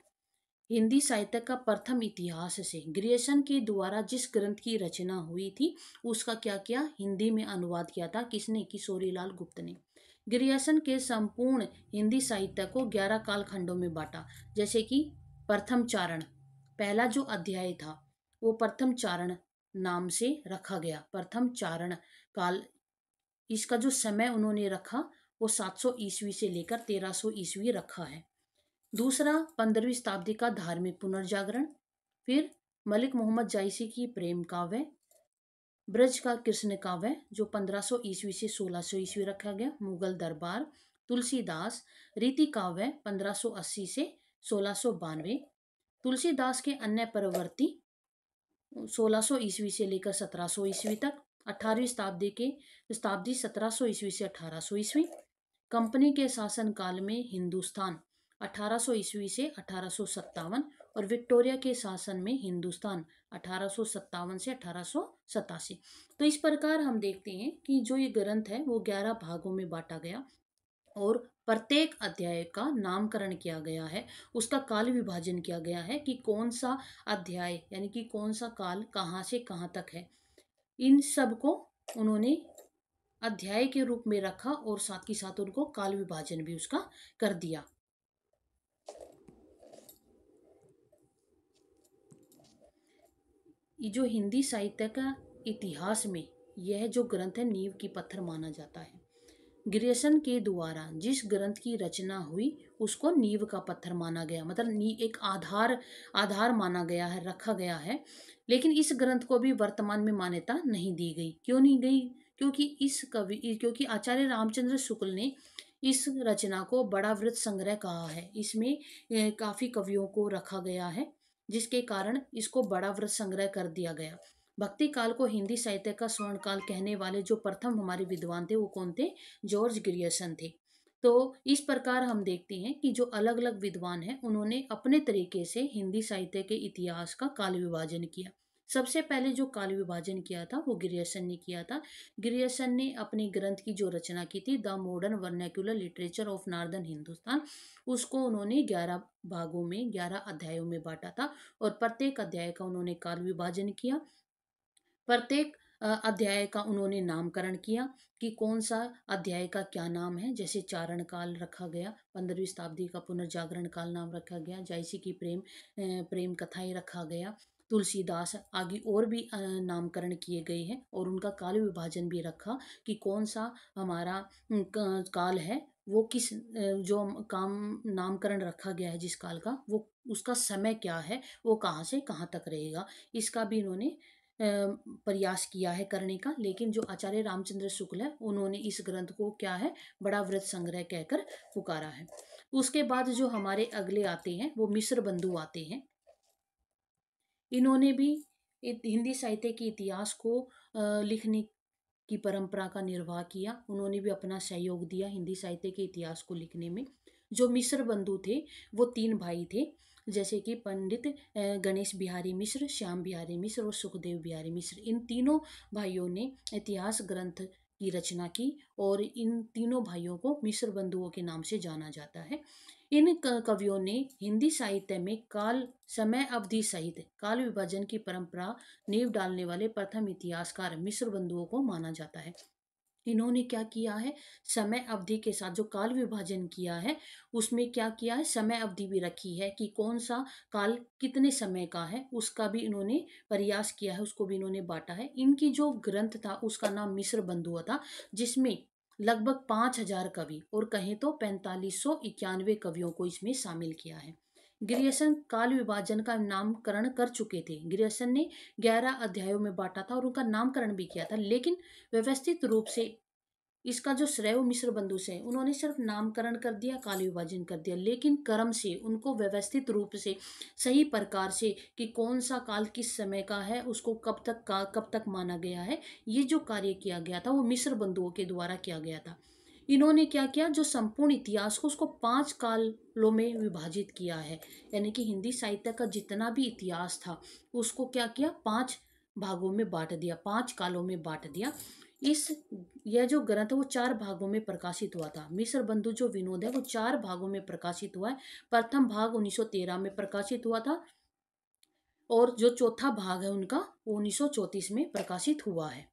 हिंदी साहित्य का प्रथम इतिहास से ग्रियर्सन के द्वारा जिस ग्रंथ की रचना हुई थी, उसका क्या किया? हिंदी में अनुवाद किया था। किसने? किशोरीलाल गुप्त ने। ग्रियर्सन के संपूर्ण हिंदी साहित्य को 11 कालखंडों में बांटा। जैसे कि प्रथम चारण, पहला जो अध्याय था, वो प्रथम चारण नाम से रखा गया। प्रथम चारण काल, इसका जो समय उन्होंने रखा, वो 700 ईस्वी से लेकर 1300 ईस्वी रखा है। दूसरा, 15वीं शताब्दी का धार्मिक पुनर्जागरण। फिर मलिक मोहम्मद जायसी की प्रेम काव्य, ब्रज का कृष्ण काव्य, जो 1500 ईस्वी से 1600 ईस्वी रखा गया। मुगल दरबार, तुलसीदास, रीति काव्य 1580 से 1692। तुलसीदास के अन्य प्रवृत्ति 1600 ईस्वी से लेकर 1700 ईस्वी तक। 18वीं शताब्दी 1700 ईस्वी से 1800 ईस्वी। कंपनी के शासन काल में हिंदुस्तान 1800 ईस्वी से 1857, और विक्टोरिया के शासन में हिंदुस्तान 1857 से 1887। तो इस प्रकार हम देखते हैं कि जो ये ग्रंथ है, वो 11 भागों में बांटा गया और प्रत्येक अध्याय का नामकरण किया गया है, उसका काल विभाजन किया गया है कि कौन सा अध्याय, यानी कि कौन सा काल कहाँ से कहाँ तक है। इन सब को उन्होंने अध्याय के रूप में रखा और साथ ही साथ उनको काल विभाजन भी उसका कर दिया। ये जो हिंदी साहित्य का इतिहास में यह जो ग्रंथ है, नींव की पत्थर माना जाता है। ग्रियर्सन के द्वारा जिस ग्रंथ की रचना हुई, उसको नींव का पत्थर माना गया, मतलब एक आधार माना गया है, रखा गया है। लेकिन इस ग्रंथ को भी वर्तमान में मान्यता नहीं दी गई। क्यों नहीं गई? क्योंकि आचार्य रामचंद्र शुक्ल ने इस रचना को बड़ा वृत्त संग्रह कहा है। इसमें काफी कवियों को रखा गया है, जिसके कारण इसको बड़ा वृत्त संग्रह कर दिया गया। भक्ति काल को हिंदी साहित्य का स्वर्ण काल कहने वाले जो प्रथम हमारे विद्वान थे, वो कौन थे? जॉर्ज ग्रियर्सन थे। तो इस प्रकार हम देखते हैं कि जो अलग अलग विद्वान हैं, उन्होंने अपने तरीके से हिंदी साहित्य के इतिहास का काल विभाजन किया। सबसे पहले जो काल विभाजन किया था वो ग्रियर्सन ने किया था। ग्रियर्सन ने अपने ग्रंथ की जो रचना की थी, the modern vernacular literature of northern Hindustan, उसको उन्होंने 11 भागों में, 11 अध्यायों में बांटा था और प्रत्येक अध्याय का उन्होंने काल विभाजन किया। प्रत्येक अध्याय का उन्होंने नामकरण किया कि कौन सा अध्याय का क्या नाम है। जैसे चारण काल रखा गया, 15वीं शताब्दी का पुनर्जागरण काल नाम रखा गया, जायसी की प्रेम कथाएं रखा गया, तुलसीदास आदि और भी नामकरण किए गए हैं और उनका काल विभाजन भी रखा कि कौन सा हमारा काल है, वो किस जो काम नामकरण रखा गया है जिस काल का, वो उसका समय क्या है, वो कहाँ से कहाँ तक रहेगा, इसका भी इन्होंने प्रयास किया है करने का। लेकिन जो आचार्य रामचंद्र शुक्ल है, उन्होंने इस ग्रंथ को क्या है, बड़ा वृत संग्रह कहकर पुकारा है। उसके बाद जो हमारे अगले आते हैं वो मिश्र बंधु आते हैं। इन्होंने भी हिंदी साहित्य के इतिहास को लिखने की परंपरा का निर्वाह किया। उन्होंने भी अपना सहयोग दिया हिंदी साहित्य के इतिहास को लिखने में। जो मिश्र बंधु थे वो तीन भाई थे, जैसे कि पंडित गणेश बिहारी मिश्र, श्याम बिहारी मिश्र और सुखदेव बिहारी मिश्र। इन तीनों भाइयों ने इतिहास ग्रंथ की रचना की और इन तीनों भाइयों को मिश्र बंधुओं के नाम से जाना जाता है। इन कवियों ने हिंदी साहित्य में काल समय अवधि सहित काल विभाजन की परंपरा नींव डालने वाले प्रथम इतिहासकार मिश्र बंधुओं को माना जाता है। इन्होंने क्या किया है, समय अवधि के साथ जो काल विभाजन किया है उसमें क्या किया है, समय अवधि भी रखी है कि कौन सा काल कितने समय का है, उसका भी इन्होंने प्रयास किया है, उसको भी इन्होंने बांटा है। इनकी जो ग्रंथ था उसका नाम मिश्र बंधुआ था, जिसमें लगभग 5,000 कवि और कहें तो 4591 कवियों को इसमें शामिल किया है। ग्रियर्सन काल विभाजन का नामकरण कर चुके थे। ग्रियर्सन ने 11 अध्यायों में बांटा था और उनका नामकरण भी किया था, लेकिन व्यवस्थित रूप से इसका जो श्रेय वो मिश्र बंधु से है। उन्होंने सिर्फ नामकरण कर दिया, काल विभाजन कर दिया, लेकिन क्रम से उनको व्यवस्थित रूप से सही प्रकार से कि कौन सा काल किस समय का है, उसको कब तक माना गया है, ये जो कार्य किया गया था वो मिश्र बंधुओं के द्वारा किया गया था। इन्होंने क्या किया, जो संपूर्ण इतिहास को उसको 5 कालों में विभाजित किया है। यानी कि हिंदी साहित्य का जितना भी इतिहास था उसको क्या किया, 5 भागों में बांट दिया, 5 कालों में बांट दिया। इस यह जो ग्रंथ है वो 4 भागों में प्रकाशित हुआ था। मिश्र बंधु जो विनोद है वो 4 भागों में प्रकाशित हुआ है। प्रथम भाग 1913 में प्रकाशित हुआ था और जो चौथा भाग है उनका वो 1934 में प्रकाशित हुआ है।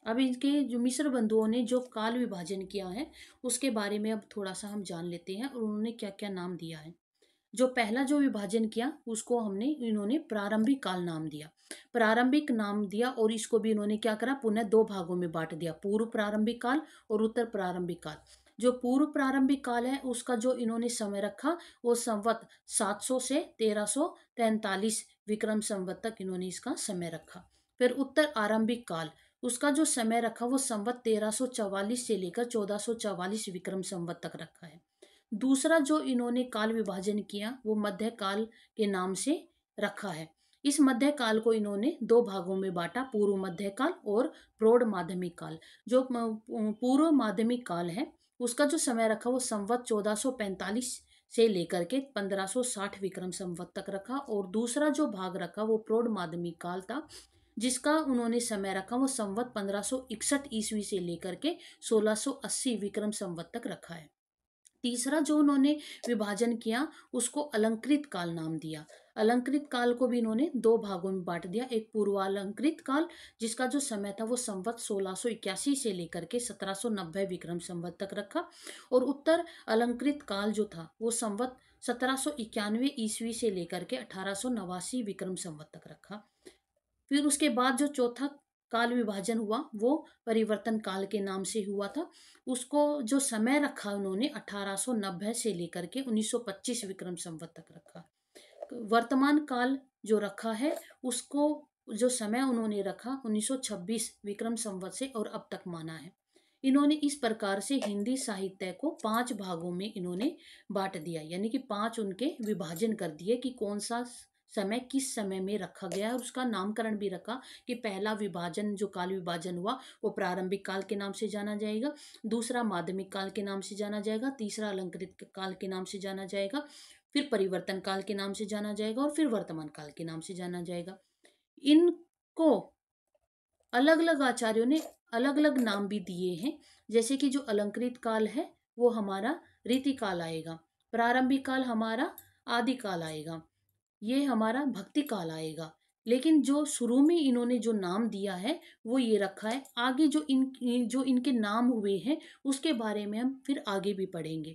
अब इनके जो मिश्र बंधुओं ने जो काल विभाजन किया है उसके बारे में अब थोड़ा सा हम जान लेते हैं और उन्होंने क्या क्या नाम दिया है। जो पहला जो विभाजन किया उसको इन्होंने प्रारंभिक काल नाम दिया। प्रारंभिक नाम दिया और इसको भी इन्होंने क्या करा, पुनः 2 भागों में बांट दिया, पूर्व प्रारंभिक काल और उत्तर प्रारंभिक काल। जो पूर्व प्रारंभिक काल है उसका जो इन्होंने समय रखा वो संवत 700 से 1343 विक्रम संवत तक इन्होंने इसका समय रखा। फिर उत्तर आरंभिक काल, उसका जो समय रखा वो संवत 1344 से लेकर 1444 विक्रम संवत तक रखा है। दूसरा जो इन्होंने काल विभाजन किया वो मध्य काल के नाम से रखा है। इस मध्य काल को इन्होंने 2 भागों में बांटा, पूर्व मध्य काल और प्रौढ़ माध्यमिक काल। जो पूर्व माध्यमिक काल है उसका जो समय रखा वो संवत 1445 से लेकर के 1560 विक्रम संवत तक रखा और दूसरा जो भाग रखा वो प्रौढ़ माध्यमिक काल था, जिसका उन्होंने समय रखा वो संवत 1561 ईस्वी से लेकर के 1680 विक्रम संवत तक रखा है। तीसरा जो उन्होंने विभाजन किया उसको अलंकृत काल नाम दिया। अलंकृत काल को भी इन्होंने 2 भागों में बांट दिया, एक पूर्वालंकृत काल जिसका जो समय था वो संवत 1681 से लेकर के 1790 विक्रम संवत तक रखा और उत्तर अलंकृत काल जो था वो संवत 1791 ईस्वी से लेकर के 1889 विक्रम संवत तक रखा। फिर उसके बाद जो चौथा काल विभाजन हुआ वो परिवर्तन काल के नाम से हुआ था। उसको जो समय रखा उन्होंने 1890 से लेकर के 1925 विक्रम संवत तक रखा। वर्तमान काल जो रखा है उसको जो समय उन्होंने रखा 1926 विक्रम संवत से और अब तक माना है। इन्होंने इस प्रकार से हिंदी साहित्य को 5 भागों में इन्होंने बांट दिया, यानी कि 5 उनके विभाजन कर दिए कि कौन सा समय किस समय में रखा गया है और उसका नामकरण भी रखा कि पहला विभाजन जो काल विभाजन हुआ वो प्रारंभिक काल के नाम से जाना जाएगा, दूसरा माध्यमिक काल के नाम से जाना जाएगा, तीसरा अलंकृत काल के नाम से जाना जाएगा, फिर परिवर्तन काल के नाम से जाना जाएगा और फिर वर्तमान काल के नाम से जाना जाएगा। इनको अलग अलग आचार्यों ने अलग अलग नाम भी दिए हैं। जैसे कि जो अलंकृत काल है वो हमारा रीति काल आएगा, प्रारंभिक काल हमारा आदि काल आएगा, ये हमारा भक्ति काल आएगा। लेकिन जो शुरू में इन्होंने जो नाम दिया है वो ये रखा है। आगे जो इनके नाम हुए हैं उसके बारे में हम फिर आगे भी पढ़ेंगे।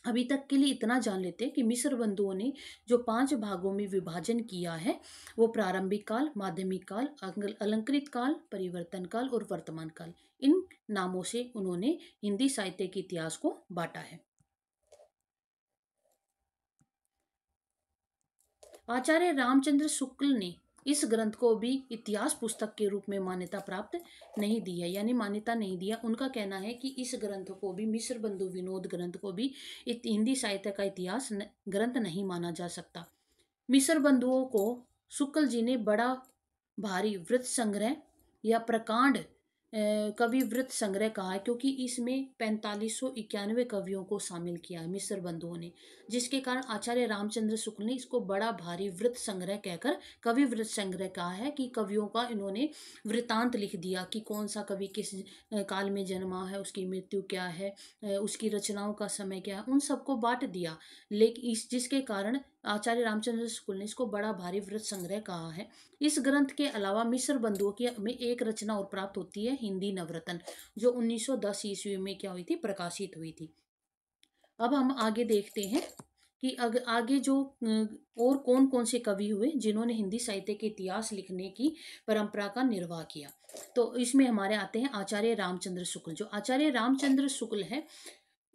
अभी तक के लिए इतना जान लेते हैं कि मिस्र बंधुओं ने जो 5 भागों में विभाजन किया है वो प्रारंभिक काल, माध्यमिक काल, अलंकृत काल, परिवर्तन काल और वर्तमान काल, इन नामों से उन्होंने हिंदी साहित्य के इतिहास को बांटा है। आचार्य रामचंद्र शुक्ल ने इस ग्रंथ को भी इतिहास पुस्तक के रूप में मान्यता प्राप्त नहीं दी है, यानी मान्यता नहीं दिया। उनका कहना है कि इस ग्रंथ को भी, मिस्र बंधु विनोद ग्रंथ को भी हिंदी साहित्य का इतिहास ग्रंथ नहीं माना जा सकता। मिस्र बंधुओं को शुक्ल जी ने बड़ा भारी वृत्त संग्रह या प्रकांड कवि वृत्त संग्रह कहा है, क्योंकि इसमें 4591 कवियों को शामिल किया है मिस्र बंधुओं ने, जिसके कारण आचार्य रामचंद्र शुक्ल ने इसको बड़ा भारी वृत्त संग्रह कहकर कवि वृत्त संग्रह कहा है। कि कवियों का इन्होंने वृतांत लिख दिया कि कौन सा कवि किस काल में जन्मा है, उसकी मृत्यु क्या है, उसकी रचनाओं का समय क्या है, उन सबको बांट दिया। लेकिन इस जिसके कारण आचार्य रामचंद्र शुक्ल ने इसको बड़ा भारी वृत्त संग्रह कहा है। इस ग्रंथ के अलावा मिस्र बंधुओं की में एक रचना और प्राप्त होती है, हिंदी नवरत्न, जो 1910 ईस्वी में क्या हुई थी, प्रकाशित हुई थी। अब हम आगे देखते हैं कि आगे जो और कौन कौन से कवि हुए जिन्होंने हिंदी साहित्य के इतिहास लिखने की परंपरा का निर्वाह किया। तो इसमें हमारे आते हैं आचार्य रामचंद्र शुक्ल। जो आचार्य रामचंद्र शुक्ल है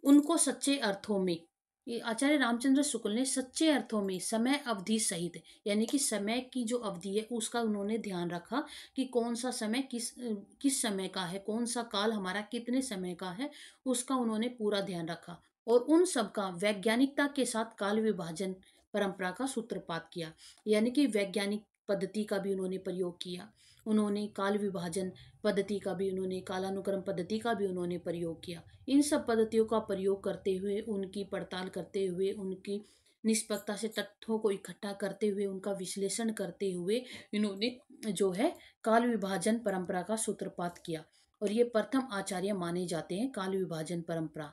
उनको सच्चे अर्थों में, ये आचार्य रामचंद्र शुक्ल ने सच्चे अर्थों में समय अवधि सहित, यानी कि समय की जो अवधि है उसका उन्होंने ध्यान रखा कि कौन सा समय किस समय का है, कौन सा काल हमारा कितने समय का है, उसका उन्होंने पूरा ध्यान रखा। और उन सब का वैज्ञानिकता के साथ काल विभाजन परंपरा का सूत्रपात किया, यानी कि वैज्ञानिक पद्धति का भी उन्होंने प्रयोग किया। उन्होंने काल विभाजन पद्धति का भी, उन्होंने कालानुक्रम पद्धति का भी उन्होंने प्रयोग किया। इन सब पद्धतियों का प्रयोग करते हुए, उनकी पड़ताल करते हुए, उनकी निष्पक्षता से तथ्यों को इकट्ठा करते हुए, उनका विश्लेषण करते हुए इन्होंने जो है काल विभाजन परंपरा का सूत्रपात किया। और ये प्रथम आचार्य माने जाते हैं काल विभाजन परंपरा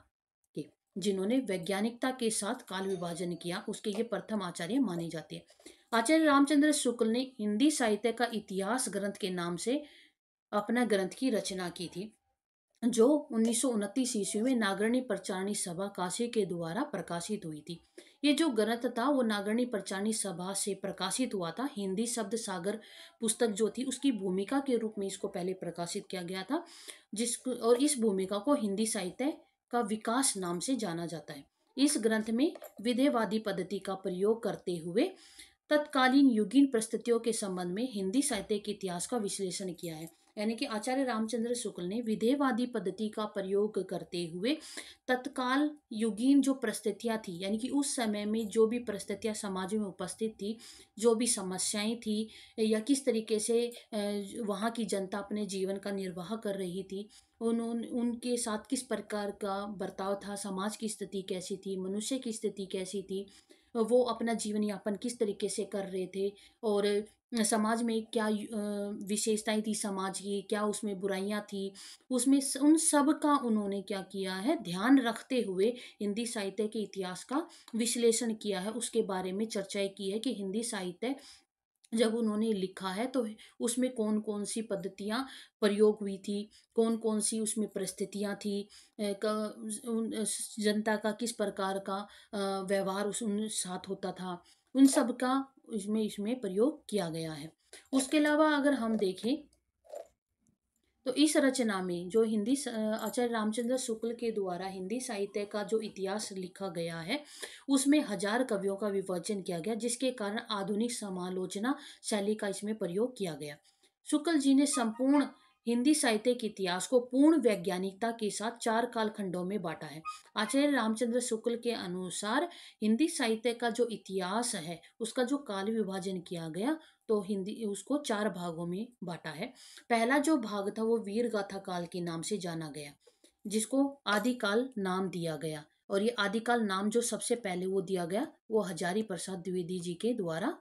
के, जिन्होंने वैज्ञानिकता के साथ काल विभाजन किया, उसके ये प्रथम आचार्य माने जाते हैं। आचार्य रामचंद्र शुक्ल ने हिंदी साहित्य का इतिहास ग्रंथ के नाम से अपना ग्रंथ की रचना की थी, जो 1929 ईस्वी में नागरणी प्रचारणी सभा काशी के द्वारा प्रकाशित हुई थी। ये जो ग्रंथ था वो नागरणी प्रचारणी सभा से प्रकाशित हुआ था। हिंदी शब्द सागर पुस्तक जो थी उसकी भूमिका के रूप में इसको पहले प्रकाशित किया गया था, और इस भूमिका को हिंदी साहित्य का विकास नाम से जाना जाता है। इस ग्रंथ में विधेयवादी पद्धति का प्रयोग करते हुए तत्कालीन युगीन परिस्थितियों के संबंध में हिंदी साहित्य के इतिहास का विश्लेषण किया है। यानी कि आचार्य रामचंद्र शुक्ल ने विधेयवादी पद्धति का प्रयोग करते हुए तत्काल युगीन जो परिस्थितियां थी, यानी कि उस समय में जो भी परिस्थितियां समाज में उपस्थित थी, जो भी समस्याएं थी, या किस तरीके से वहाँ की जनता अपने जीवन का निर्वाह कर रही थी, उनके साथ किस प्रकार का बर्ताव था, समाज की स्थिति कैसी थी, मनुष्य की स्थिति कैसी थी, वो अपना जीवन यापन किस तरीके से कर रहे थे, और समाज में क्या विशेषताएं थी समाज की, क्या उसमें बुराइयां थी, उसमें उन सब का उन्होंने क्या किया है, ध्यान रखते हुए हिंदी साहित्य के इतिहास का विश्लेषण किया है। उसके बारे में चर्चाएं की है कि हिंदी साहित्य जब उन्होंने लिखा है तो उसमें कौन कौन सी पद्धतियां प्रयोग हुई थी, कौन कौन सी उसमें परिस्थितियां थी, जनता का किस प्रकार का व्यवहार उन साथ होता था, उन सब का इसमें इसमें प्रयोग किया गया है। उसके अलावा अगर हम देखें तो इस रचना में जो आचार्य रामचंद्र शुक्ल के द्वारा हिंदी साहित्य का जो इतिहास लिखा गया है उसमें 1000 कवियों का विभाजन किया गया, जिसके कारण आधुनिक समालोचना शैली का इसमें प्रयोग किया गया। शुक्ल जी ने संपूर्ण हिंदी साहित्य के इतिहास को पूर्ण वैज्ञानिकता के साथ 4 कालखंडों में बांटा है। आचार्य रामचंद्र शुक्ल के अनुसार हिंदी साहित्य का जो इतिहास है उसका जो काल विभाजन किया गया तो हिंदी उसको 4 भागों में बांटा है। पहला जो भाग था वो वीर गाथा काल के नाम से जाना गया, जिसको आदिकाल नाम दिया गया। और ये आदिकाल नाम जो सबसे पहले वो दिया गया वो हजारी प्रसाद द्विवेदी जी के द्वारा,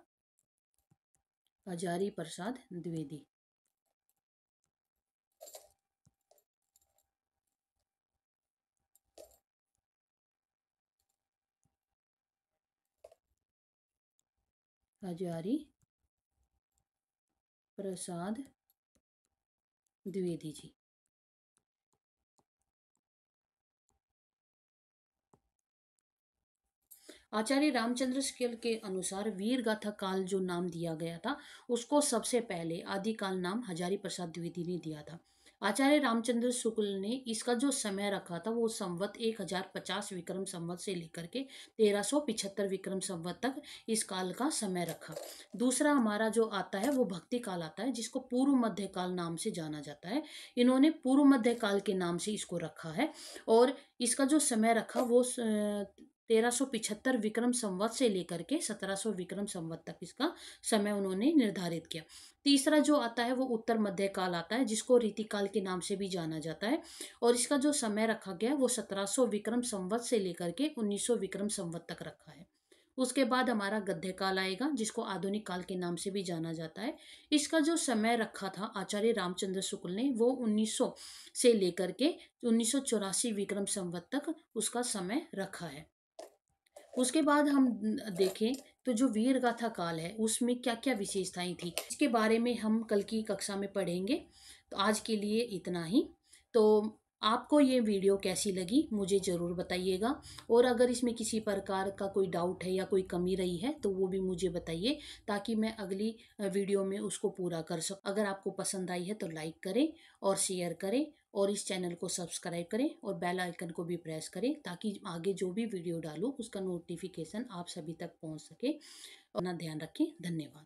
हजारी प्रसाद द्विवेदी। हजारी प्रसाद द्विवेदी जी। आचार्य रामचंद्र शुक्ल के अनुसार वीर गाथा काल जो नाम दिया गया था उसको सबसे पहले आदिकाल नाम हजारी प्रसाद द्विवेदी ने दिया था। आचार्य रामचंद्र शुक्ल ने इसका जो समय रखा था वो संवत 1050 विक्रम संवत से लेकर के 1375 विक्रम संवत तक इस काल का समय रखा। दूसरा हमारा जो आता है वो भक्ति काल आता है, जिसको पूर्व मध्य काल नाम से जाना जाता है। इन्होंने पूर्व मध्य काल के नाम से इसको रखा है और इसका जो समय रखा वो 1375 विक्रम संवत से लेकर के 1700 विक्रम संवत तक इसका समय उन्होंने निर्धारित किया। तीसरा जो आता है वो उत्तर मध्य काल आता है, जिसको रीतिकाल के नाम से भी जाना जाता है और इसका जो समय रखा गया है वो 1700 विक्रम संवत से लेकर के 1900 विक्रम संवत तक रखा है। उसके बाद हमारा गद्य काल आएगा, जिसको आधुनिक काल के नाम से भी जाना जाता है। इसका जो समय रखा था आचार्य रामचंद्र शुक्ल ने वो 1900 से लेकर के 1984 विक्रम संवत तक उसका समय रखा है। उसके बाद हम देखें तो जो वीर गाथा काल है उसमें क्या क्या विशेषताएं थी, इसके बारे में हम कल की कक्षा में पढ़ेंगे। तो आज के लिए इतना ही। तो आपको ये वीडियो कैसी लगी मुझे ज़रूर बताइएगा, और अगर इसमें किसी प्रकार का कोई डाउट है या कोई कमी रही है तो वो भी मुझे बताइए, ताकि मैं अगली वीडियो में उसको पूरा कर सकूं। अगर आपको पसंद आई है तो लाइक करें और शेयर करें और इस चैनल को सब्सक्राइब करें और बेल आइकन को भी प्रेस करें, ताकि आगे जो भी वीडियो डालूं उसका नोटिफिकेशन आप सभी तक पहुंच सके। अपना ध्यान रखें। धन्यवाद।